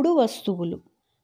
మూడు వస్తువులు.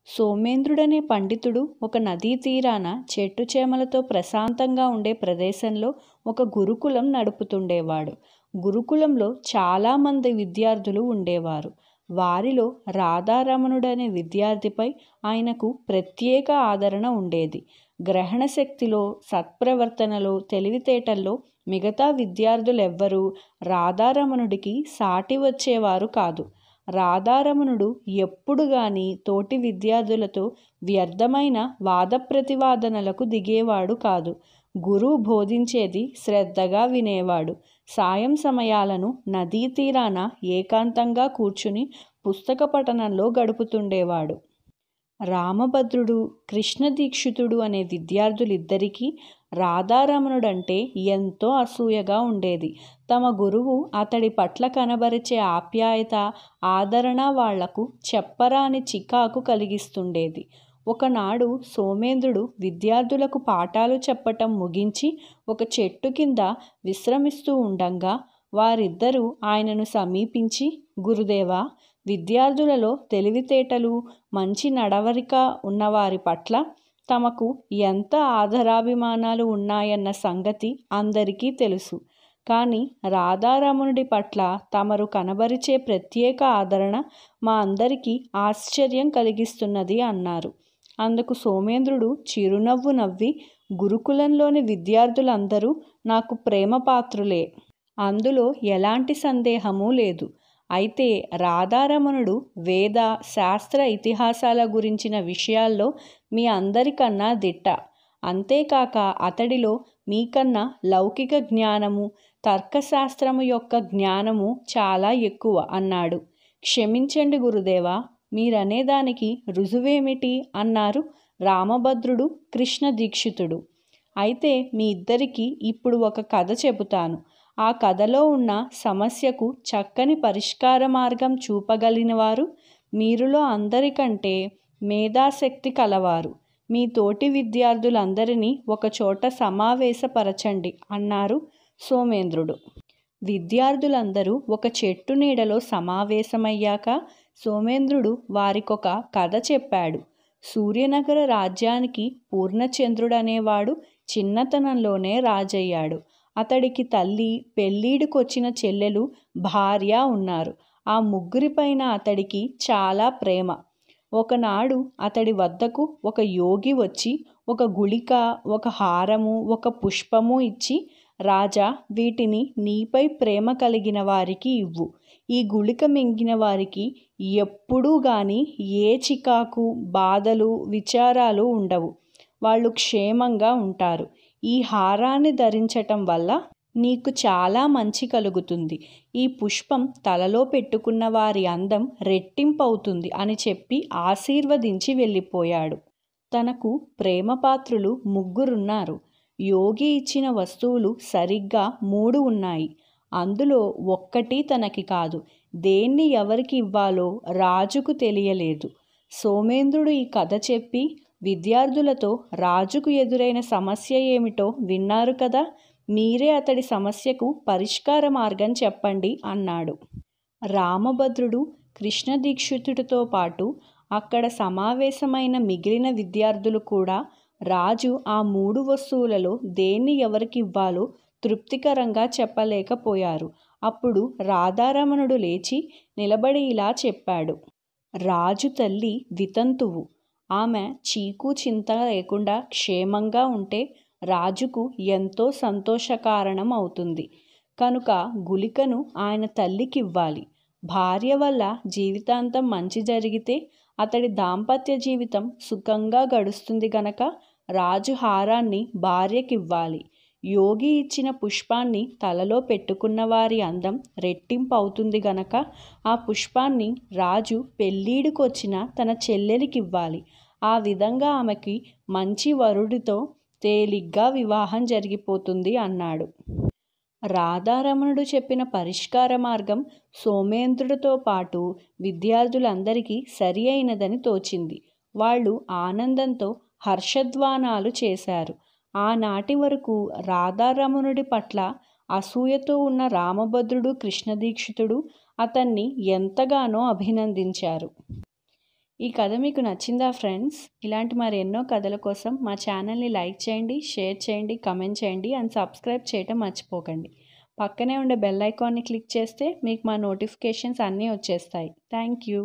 సోమేంద్రుడనే పండితుడు ఒక నదీ తీరాన చెట్టు చేమలతో ప్రశాంతంగా ఉండే ప్రదేశంలో ఒక గురుకులం నడుపుతుండేవాడు. గురుకులంలో చాలామంది విద్యార్థులు ఉండేవారు. వారిలో రాధారమణుడనే విద్యార్థిపై ఆయనకు ప్రత్యేక ఆదరణ ఉండేది. గ్రహణ శక్తిలో, సత్ప్రవర్తనలో, తెలివితేటల్లో మిగతా విద్యార్థులెవ్వరూ రాధారమణుడికి సాటి వచ్చేవారు కాదు. రాధారమణుడు ఎప్పుడు గాని తోటి విద్యార్థులతో వ్యర్థమైన వాదప్రతివాదనలకు దిగేవాడు కాదు. గురువు బోధించేది శ్రద్ధగా వినేవాడు. సాయం సమయాలను నదీ తీరాన ఏకాంతంగా కూర్చుని పుస్తక పఠనంలో గడుపుతుండేవాడు. రామభద్రుడు, కృష్ణదీక్షితుడు అనే విద్యార్థులిద్దరికీ రాధారమణుడంటే ఎంతో అసూయగా ఉండేది. తమ గురువు అతడి పట్ల కనబరిచే ఆప్యాయత, ఆదరణ వాళ్లకు చెప్పరాని చికాకు కలిగిస్తుండేది. ఒకనాడు సోమేంద్రుడు విద్యార్థులకు పాఠాలు చెప్పటం ముగించి ఒక చెట్టు కింద విశ్రమిస్తూ ఉండంగా వారిద్దరూ ఆయనను సమీపించి, గురుదేవా, విద్యార్థులలో తెలివితేటలు, మంచి నడవడిక ఉన్నవారి పట్ల తమకు ఎంత ఆదరాభిమానాలు ఉన్నాయన్న సంగతి అందరికీ తెలుసు. కానీ రాధారమణుడి పట్ల తమరు కనబరిచే ప్రత్యేక ఆదరణ మా అందరికీ ఆశ్చర్యం కలిగిస్తున్నది అన్నారు. అందుకు సోమేంద్రుడు చిరునవ్వు నవ్వి, గురుకులంలోని విద్యార్థులందరూ నాకు ప్రేమపాత్రులే, అందులో ఎలాంటి సందేహమూ లేదు. అయితే రాధారమణుడు వేద, శాస్త్ర, ఇతిహాసాల గురించిన విషయాల్లో మీ అందరికన్నా దిట్ట. అంతేకాక అతడిలో మీకన్నా లౌకిక జ్ఞానము, తర్కశాస్త్రము యొక్క జ్ఞానము చాలా ఎక్కువ అన్నాడు. క్షమించండి గురుదేవా, మీరనేదానికి రుజువేమిటి అన్నారు రామభద్రుడు, కృష్ణదీక్షితుడు. అయితే మీ ఇద్దరికీ ఇప్పుడు ఒక కథ చెబుతాను. ఆ కథలో ఉన్న సమస్యకు చక్కని పరిష్కార మార్గం చూపగలిగినవారు మీరులో అందరికంటే మేధాశక్తి కలవారు. మీ తోటి విద్యార్థులందరినీ ఒకచోట సమావేశపరచండి అన్నారు సోమేంద్రుడు. విద్యార్థులందరూ ఒక చెట్టు నీడలో సమావేశమయ్యాక సోమేంద్రుడు వారికొక కథ చెప్పాడు. సూర్యనగర రాజ్యానికి పూర్ణచంద్రుడనేవాడు చిన్నతనంలోనే రాజయ్యాడు. అతడికి తల్లి, పెళ్ళీడుకొచ్చిన చెల్లెలు, భార్య ఉన్నారు. ఆ ముగ్గురిపైన అతడికి చాలా ప్రేమ. ఒకనాడు అతడి వద్దకు ఒక యోగి వచ్చి ఒక గుళిక, ఒక హారము, ఒక పుష్పము ఇచ్చి, రాజా, వీటిని నీపై ప్రేమ కలిగిన వారికి ఇవ్వు. ఈ గుళిక మింగిన వారికి ఎప్పుడూ గాని ఏ చికాకు, బాధలు, విచారాలు ఉండవు. వాళ్ళు క్షేమంగా ఉంటారు. ఈ హారాన్ని ధరించటం వల్ల నీకు చాలా మంచి కలుగుతుంది. ఈ పుష్పం తలలో పెట్టుకున్న వారి అందం రెట్టింపవుతుంది అని చెప్పి ఆశీర్వదించి వెళ్ళిపోయాడు. తనకు ప్రేమపాత్రులు ముగ్గురున్నారు. యోగి ఇచ్చిన వస్తువులు సరిగ్గా 3 ఉన్నాయి. అందులో ఒక్కటి తనకి కాదు. దేన్ని ఎవరికి ఇవ్వాలో రాజుకు తెలియలేదు. సోమేంద్రుడు ఈ కథ చెప్పి విద్యార్థులతో రాజుకు ఎదురైన సమస్య ఏమిటో విన్నారు కదా, మీరే అతడి సమస్యకు పరిష్కార మార్గం చెప్పండి అన్నాడు. రామభద్రుడు, కృష్ణదీక్షితుడితో పాటు అక్కడ సమావేశమైన మిగిలిన విద్యార్థులు కూడా రాజు ఆ 3 వస్తువులలో దేన్ని ఎవరికి ఇవ్వాలో తృప్తికరంగా చెప్పలేకపోయారు. అప్పుడు రాధారమణుడు లేచి నిలబడి ఇలా చెప్పాడు. రాజు తల్లి వితంతువు. ఆమె చీకు చింత లేకుండా క్షేమంగా ఉంటే రాజుకు ఎంతో సంతోషకారణం అవుతుంది. కనుక గుళికను ఆయన తల్లికివ్వాలి. భార్య వల్ల జీవితాంతం మంచి జరిగితే అతడి దాంపత్య జీవితం సుఖంగా గడుస్తుంది గనక రాజు హారాన్ని భార్యకివ్వాలి. యోగి ఇచ్చిన పుష్పాన్ని తలలో పెట్టుకున్న వారి అందం రెట్టింపు అవుతుంది గనక ఆ పుష్పాన్ని రాజు పెళ్ళీడుకొచ్చిన తన చెల్లెలికివ్వాలి. ఆ విధంగా ఆమెకి మంచి వరుడితో తేలిగ్గా వివాహం జరిగిపోతుంది అన్నాడు. రాధారమణుడు చెప్పిన పరిష్కార మార్గం సోమేంద్రుడితో పాటు విద్యార్థులందరికీ సరి అయినదని తోచింది. వాళ్ళు ఆనందంతో హర్షధ్వానాలు చేశారు. ఆనాటి వరకు రాధారమణుడి పట్ల అసూయతో ఉన్న రామభద్రుడు, కృష్ణదీక్షితుడు అతన్ని ఎంతగానో అభినందించారు. ఈ కథ మీకు నచ్చిందా ఫ్రెండ్స్? ఇలాంటి మరెన్నో కథల కోసం మా ఛానల్ని లైక్ చేయండి, షేర్ చేయండి, కమెంట్ చేయండి అండ్ సబ్స్క్రైబ్ చేయటం మర్చిపోకండి. పక్కనే ఉండే బెల్ ఐకాన్ని క్లిక్ చేస్తే మీకు మా నోటిఫికేషన్స్ అన్నీ వచ్చేస్తాయి. Thank you.